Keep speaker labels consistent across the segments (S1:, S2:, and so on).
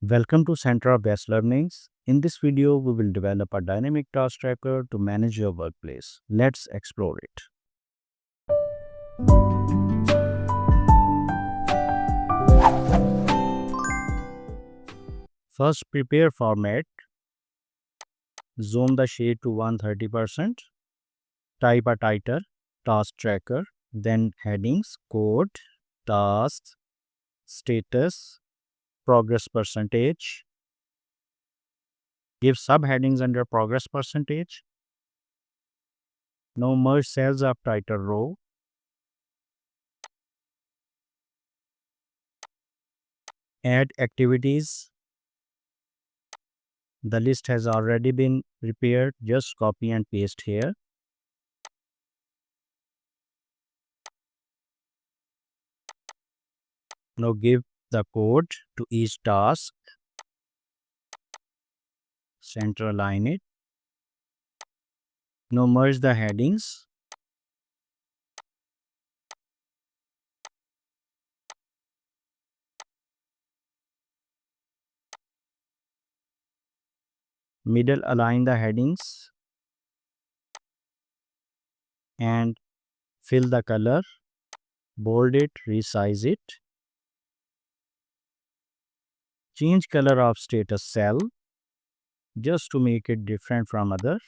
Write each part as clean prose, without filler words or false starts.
S1: Welcome to Center of Best Learnings. In this video, we will develop a dynamic task tracker to manage your workplace. Let's explore it. First, prepare format. Zoom the sheet to 130%. Type a title, task tracker, then headings, code, tasks, status, progress percentage. Give subheadings under progress percentage. Now merge cells of title row. Add activities. The list has already been prepared. Just copy and paste here. Now give the code to each task. Center align it. Now merge the headings. Middle align the headings. And fill the color. Bold it, resize it. Change color of status cell just to make it different from others.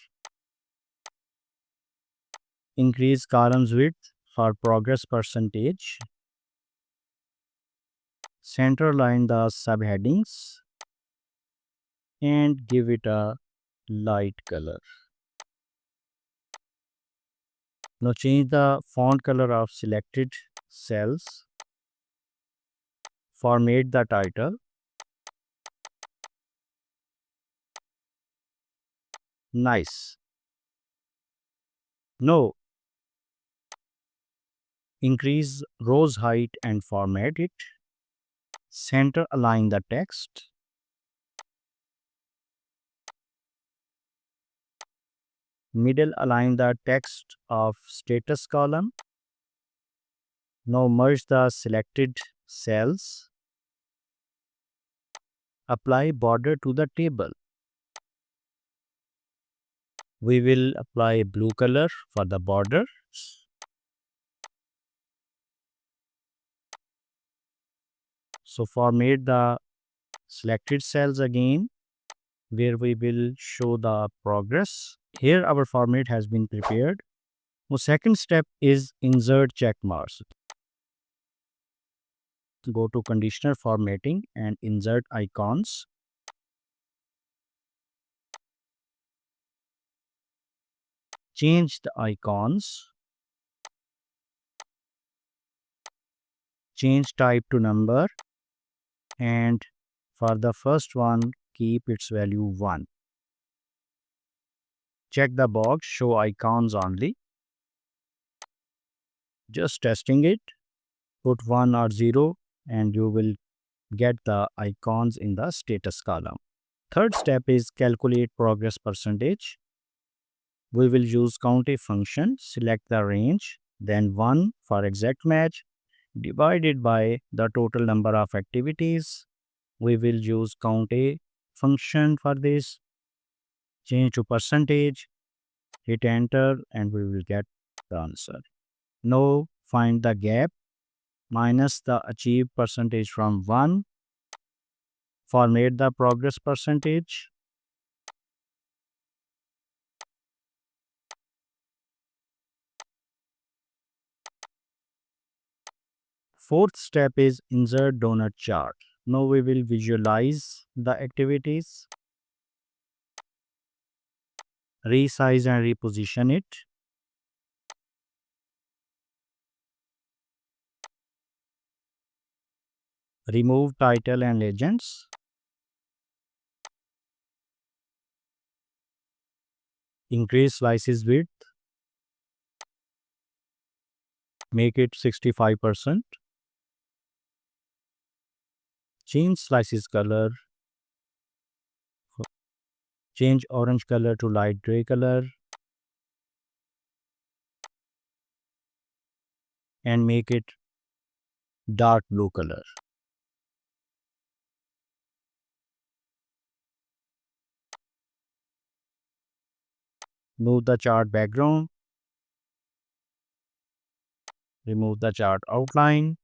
S1: Increase columns width for progress percentage. Center align the subheadings and give it a light color. Now change the font color of selected cells. Format the title. Nice. Now increase rows height and format it. Center align the text. Middle align the text of status column. Now merge the selected cells. Apply border to the table. We will apply blue color for the border. So format the selected cells again, where we will show the progress. Here our format has been prepared. The second step is insert checkmarks. Go to conditional formatting and insert icons. Change the icons. Change type to number. And for the first one, keep its value 1. Check the box, show icons only. Just testing it. Put 1 or 0 and you will get the icons in the status column. Third step is calculate progress percentage. We will use COUNTIF function, select the range, then 1 for exact match, divided by the total number of activities. We will use COUNTIF function for this. Change to percentage, hit enter, and we will get the answer. Now find the gap, minus the achieved percentage from 1. Format the progress percentage. Fourth step is insert donut chart. Now we will visualize the activities, resize and reposition it. Remove title and legends. Increase slices width. Make it 65%. Change slices color. Change orange color to light gray color. And make it dark blue color. Move the chart background. Remove the chart outline.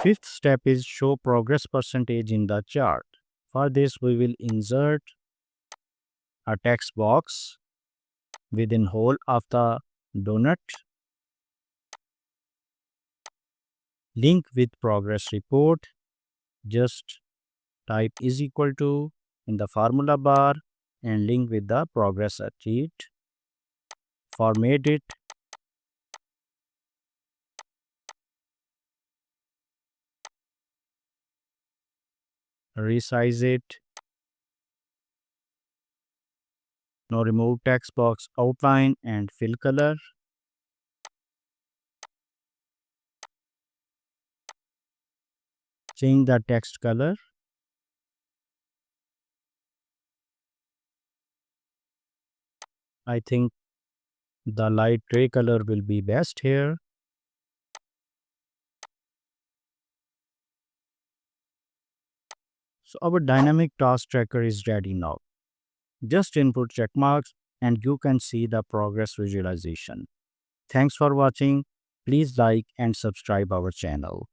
S1: Fifth step is show progress percentage in the chart. For this, we will insert a text box within whole of the donut. Link with progress report. Just type is equal to in the formula bar and link with the progress sheet. Format it. Resize it. Now remove text box outline and fill color. Change the text color. I think the light gray color will be best here. So our dynamic task tracker is ready now. Just input check marks and you can see the progress visualization. Thanks for watching. Please like and subscribe our channel.